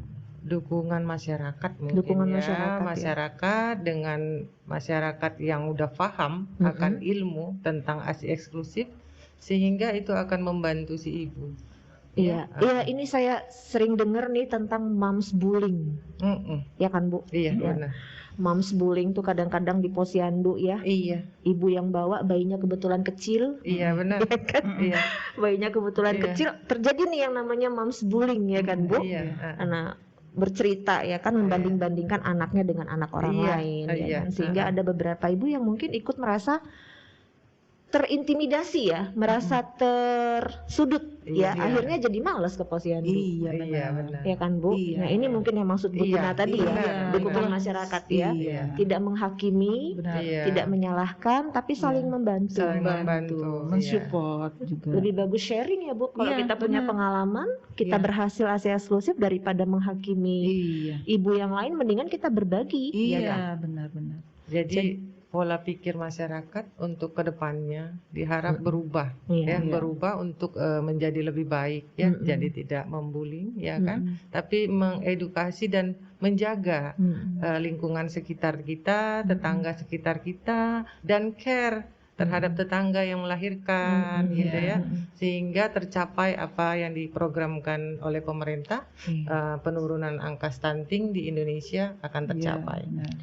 Dukungan masyarakat mungkin Dukungan ya, masyarakat, ya. masyarakat dengan masyarakat yang udah paham akan ilmu tentang ASI eksklusif sehingga itu akan membantu si ibu. Iya, ini saya sering dengar nih tentang moms bullying, ya kan Bu? Iya, Ya. benar. Moms bullying tuh kadang-kadang di posyandu ya. Iya, Ibu yang bawa bayinya kebetulan kecil, iya benar. ya kan? Iya, Bayinya kebetulan Iya. kecil, terjadi nih yang namanya moms bullying ya kan Bu? iya. Anak bercerita ya kan, membanding-bandingkan anaknya dengan anak orang Iya, lain ya iya. kan? Sehingga ada beberapa ibu yang mungkin ikut merasa terintimidasi ya, merasa tersudut ya, Iya. akhirnya jadi malas ke posyandu. Iya, Iya, benar. benar. Ya kan Bu? Iya. Nah ini mungkin yang maksud Bu Iya, Tina tadi iya, ya, benar, dukungan benar. masyarakat ya, Iya. tidak menghakimi, Benar. Iya. tidak menyalahkan, tapi saling membantu. Saling membantu, mensupport juga. Lebih bagus sharing ya Bu, kalau Iya, kita punya benar. pengalaman, kita Iya. berhasil ASI eksklusif daripada menghakimi Iya. ibu yang lain, mendingan kita berbagi. ya kan? Iya, benar-benar. Jadi pola pikir masyarakat untuk kedepannya diharap berubah, Iya. ya, berubah untuk menjadi lebih baik, ya, jadi tidak membuli, ya kan, tapi mengedukasi dan menjaga lingkungan sekitar kita, tetangga sekitar kita, dan care terhadap tetangga yang melahirkan, gitu ya, sehingga tercapai apa yang diprogramkan oleh pemerintah, penurunan angka stunting di Indonesia akan tercapai. Iya, benar.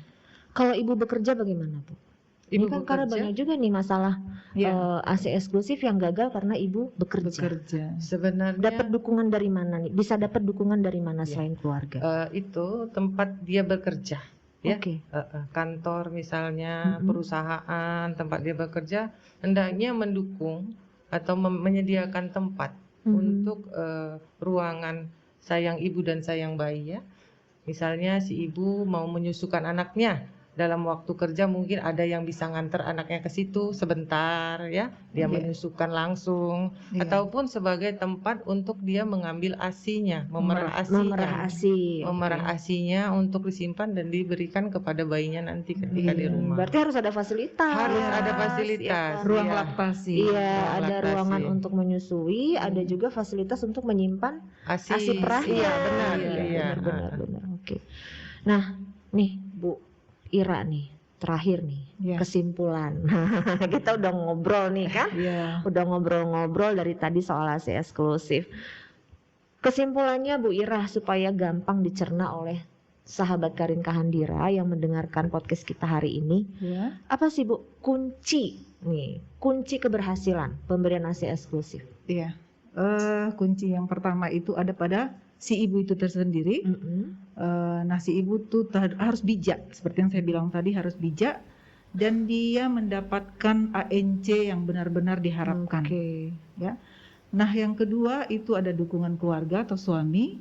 Kalau ibu bekerja bagaimana Bu? Ini kan karena banyak juga nih masalah Iya. ASI eksklusif yang gagal karena ibu bekerja. Sebenarnya Dapat dukungan dari mana nih? Bisa dapat dukungan dari mana selain keluarga? itu tempat dia bekerja, ya. Oke. Kantor misalnya, perusahaan tempat dia bekerja hendaknya mendukung atau menyediakan tempat untuk ruangan sayang ibu dan sayang bayi, ya. Misalnya si ibu mau menyusukan anaknya, dalam waktu kerja mungkin ada yang bisa nganter anaknya ke situ sebentar, ya, dia menyusukan langsung, ataupun sebagai tempat untuk dia mengambil ASI-nya, memerah ASI-nya, memerah ASI-nya untuk disimpan dan diberikan kepada bayinya nanti ketika di rumah. Berarti harus ada fasilitas. Harus ada fasilitas, ya kan? Ruang iya. laktasi. Iya, Ruang ada laktasi. ruangan untuk menyusui, ada juga fasilitas untuk menyimpan ASI perahnya. Iya, benar, Iya, iya. benar. Oke. Nah, nih Bu Ira nih, terakhir nih, Iya. kesimpulan. Kita udah ngobrol nih kan? Iya. Udah ngobrol-ngobrol dari tadi soal ASI eksklusif. Kesimpulannya Bu Ira supaya gampang dicerna oleh sahabat Karin Kahandira yang mendengarkan podcast kita hari ini. Ya. Apa sih Bu kunci keberhasilan pemberian ASI eksklusif? Iya. Kunci yang pertama itu ada pada si ibu itu tersendiri. Nah, si ibu tuh harus bijak, seperti yang saya bilang tadi, harus bijak dan dia mendapatkan ANC yang benar-benar diharapkan. Oke. Ya. Nah, yang kedua itu ada dukungan keluarga atau suami.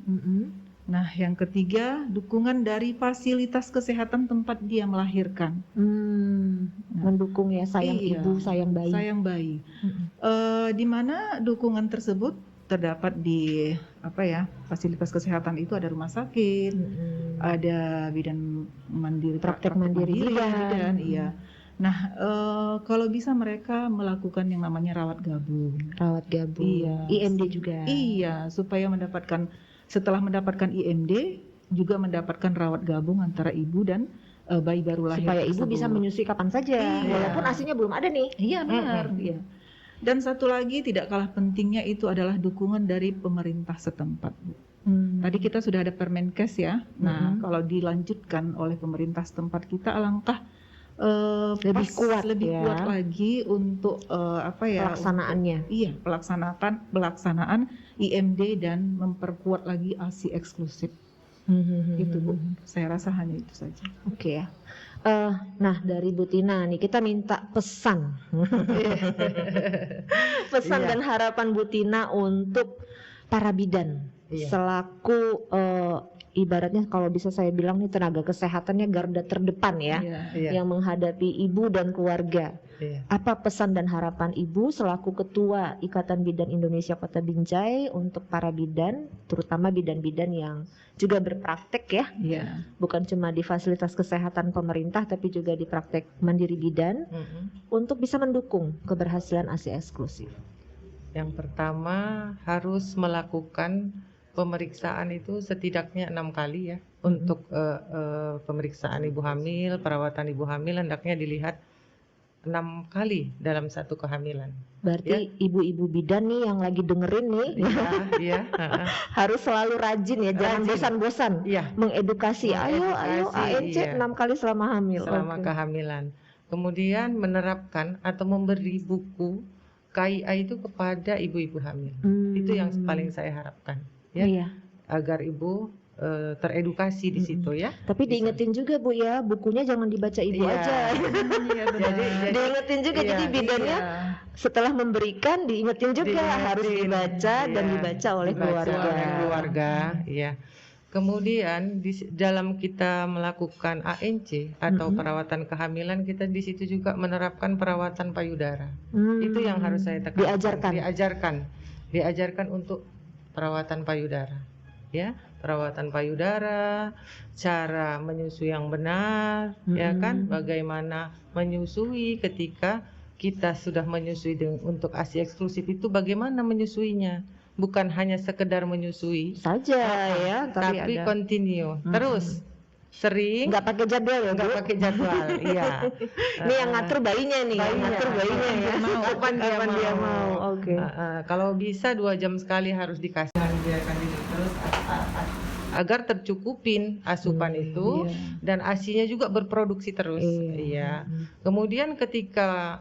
Nah, yang ketiga dukungan dari fasilitas kesehatan tempat dia melahirkan. Mendukung ya, sayang Iya, ibu, sayang bayi. Sayang bayi. Di mana dukungan tersebut terdapat di fasilitas kesehatan itu ada rumah sakit, ada bidan mandiri, Praktek mandiri bidan, iya. Nah, kalau bisa mereka melakukan yang namanya rawat gabung. Rawat gabung. Iya. IMD juga. Iya, supaya setelah mendapatkan IMD juga mendapatkan rawat gabung antara ibu dan bayi baru lahir. Supaya ibu tersebut. bisa menyusui kapan saja, Iya. walaupun ASInya belum ada nih. Iya, benar. Iya. Dan satu lagi tidak kalah pentingnya itu adalah dukungan dari pemerintah setempat, Bu. Tadi kita sudah ada Permenkes ya. Nah, kalau dilanjutkan oleh pemerintah setempat kita alangkah Lebih kuat ya. kuat lagi untuk Pelaksanaannya. pelaksanaan IMD dan memperkuat lagi ASI eksklusif. Itu Bu. Saya rasa hanya itu saja. Oke ya. Nah dari Bu Tina nih kita minta pesan, pesan dan harapan Bu Tina untuk para bidan selaku ibaratnya kalau bisa saya bilang nih tenaga kesehatannya garda terdepan ya, yang menghadapi ibu dan keluarga. Apa pesan dan harapan Ibu selaku Ketua Ikatan Bidan Indonesia Kota Binjai untuk para bidan, terutama bidan-bidan yang juga berpraktek ya, bukan cuma di fasilitas kesehatan pemerintah tapi juga di praktek mandiri bidan, untuk bisa mendukung keberhasilan ASI eksklusif? Yang pertama harus melakukan pemeriksaan itu setidaknya 6 kali ya, untuk pemeriksaan ibu hamil, perawatan ibu hamil hendaknya dilihat 6 kali dalam satu kehamilan. Berarti ibu-ibu bidan nih yang lagi dengerin nih, harus selalu rajin ya, jangan bosan-bosan mengedukasi. Ayo ANC 6 kali selama hamil. Selama kehamilan. Kemudian menerapkan atau memberi buku KIA itu kepada ibu-ibu hamil. Itu yang paling saya harapkan ya, agar ibu teredukasi di situ ya. Tapi diingetin juga Bu ya, bukunya jangan dibaca ibu aja. Jadi diingetin juga, jadi bidannya setelah memberikan diingetin juga harus dibaca dan dibaca oleh keluarga. Iya. Kemudian di dalam kita melakukan ANC atau perawatan kehamilan, kita di situ juga menerapkan perawatan payudara. Itu yang harus saya tekankan. Diajarkan untuk perawatan payudara. Ya, perawatan payudara, cara menyusui yang benar, ya kan, bagaimana menyusui ketika kita sudah menyusui untuk ASI eksklusif itu, bagaimana menyusuinya, bukan hanya sekedar menyusui saja ya, tapi continue, terus sering, nggak pakai jadwal ya, nggak pakai jadwal, iya. Ini yang ngatur bayinya nih, yang ngatur bayinya ya, kapan dia mau. Oke. Kalau bisa 2 jam sekali harus dikasih, biarkan dulu terus agar tercukupin asupan itu dan ASI-nya juga berproduksi terus. Kemudian ketika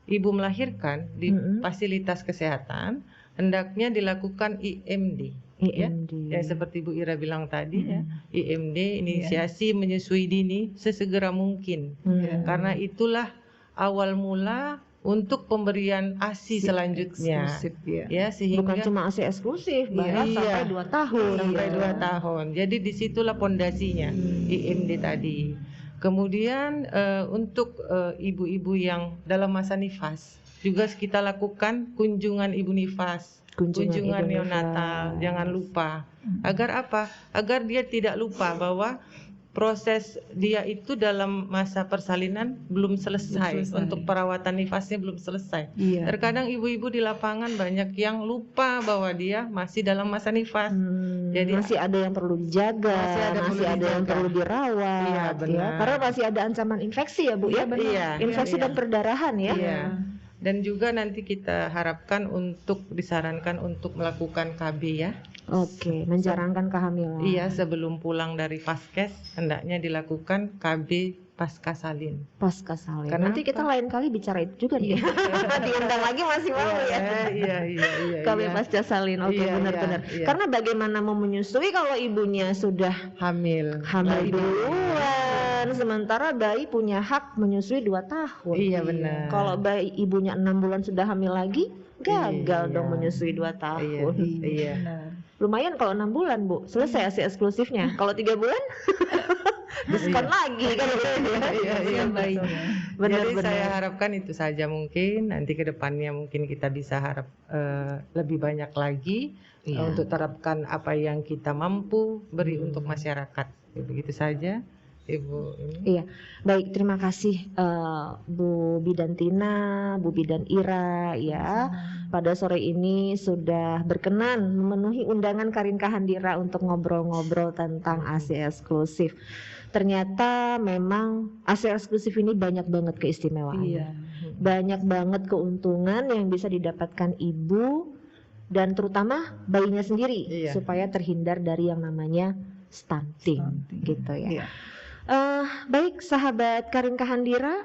ibu melahirkan di fasilitas kesehatan, hendaknya dilakukan IMD. Ya, seperti Bu Ira bilang tadi ya, IMD, inisiasi menyusui dini sesegera mungkin, karena itulah awal mula untuk pemberian ASI selanjutnya, ya, sehingga bukan cuma ASI eksklusif, bahkan sampai 2 tahun. Sampai 2 tahun. Jadi disitulah pondasinya IMD tadi. Kemudian untuk ibu-ibu yang dalam masa nifas juga kita lakukan kunjungan ibu nifas. Kunjungan neonatal, jangan lupa. Agar apa? Agar dia tidak lupa bahwa proses dia itu dalam masa persalinan belum selesai. Untuk perawatan nifasnya belum selesai. Terkadang ibu-ibu di lapangan banyak yang lupa bahwa dia masih dalam masa nifas. Jadi masih ada yang perlu dijaga, masih ada yang perlu dirawat, ya. Karena masih ada ancaman infeksi ya Bu ya, infeksi dan perdarahan ya. Dan juga nanti kita harapkan untuk disarankan untuk melakukan KB ya. Oke, menjarangkan kehamilan. Iya, sebelum pulang dari Paskes hendaknya dilakukan KB pasca salin. Pasca salin. Nanti kita lain kali bicara itu juga nih. Diundang lagi masih mau ya. Iya. KB pasca salin. Oke, benar-benar. Karena bagaimana mau menyusui kalau ibunya sudah hamil duluan, sementara bayi punya hak menyusui 2 tahun. Iya benar. Kalau bayi ibunya 6 bulan sudah hamil lagi, gagal dong menyusui 2 tahun. Iya. Lumayan kalau 6 bulan Bu, selesai ASI eksklusifnya. Kalau 3 bulan diskon lagi kan gitu ya. Jadi saya harapkan itu saja, mungkin nanti ke depannya mungkin kita bisa harap lebih banyak lagi untuk terapkan apa yang kita mampu beri untuk masyarakat. Begitu saja Ibu ini. Iya, baik, terima kasih Bu Bidan Tina, Bu Bidan Ira ya. Pada sore ini sudah berkenan memenuhi undangan Karin Kahandira untuk ngobrol-ngobrol tentang ASI eksklusif. Ternyata memang ASI eksklusif ini banyak banget keistimewaannya. Banyak banget keuntungan yang bisa didapatkan ibu dan terutama bayinya sendiri, supaya terhindar dari yang namanya stunting. Gitu ya. Baik sahabat Karin Kahandira,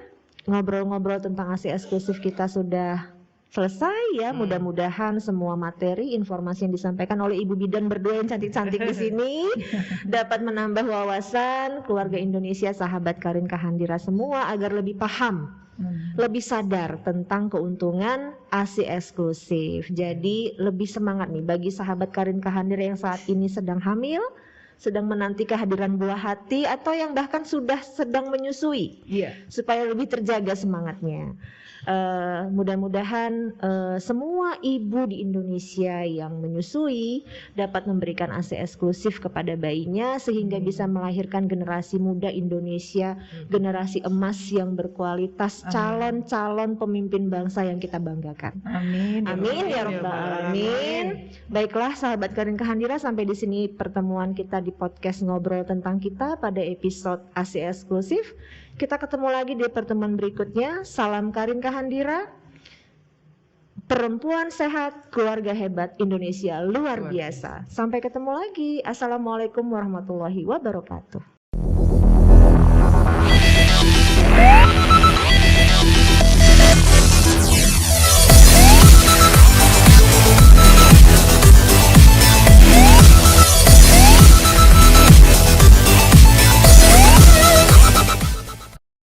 ngobrol-ngobrol tentang ASI eksklusif kita sudah selesai ya. Mudah-mudahan semua materi informasi yang disampaikan oleh Ibu Bidan berdua yang cantik-cantik di sini dapat menambah wawasan keluarga Indonesia, sahabat Karin Kahandira semua, agar lebih paham, lebih sadar tentang keuntungan ASI eksklusif. Jadi lebih semangat nih bagi sahabat Karin Kahandira yang saat ini sedang hamil, sedang menanti kehadiran buah hati, atau yang bahkan sudah sedang menyusui, supaya lebih terjaga semangatnya. Mudah-mudahan semua ibu di Indonesia yang menyusui dapat memberikan ASI eksklusif kepada bayinya, sehingga bisa melahirkan generasi muda Indonesia, generasi emas yang berkualitas, calon-calon pemimpin bangsa yang kita banggakan. Amin. Amin ya rabbal alamin. Baiklah sahabat Karin Kahandira, sampai di sini pertemuan kita di podcast Ngobrol Tentang Kita pada episode ASI eksklusif. Kita ketemu lagi di pertemuan berikutnya. Salam Karin Kahandira, perempuan sehat, keluarga hebat, Indonesia luar biasa. Sampai ketemu lagi. Assalamualaikum warahmatullahi wabarakatuh.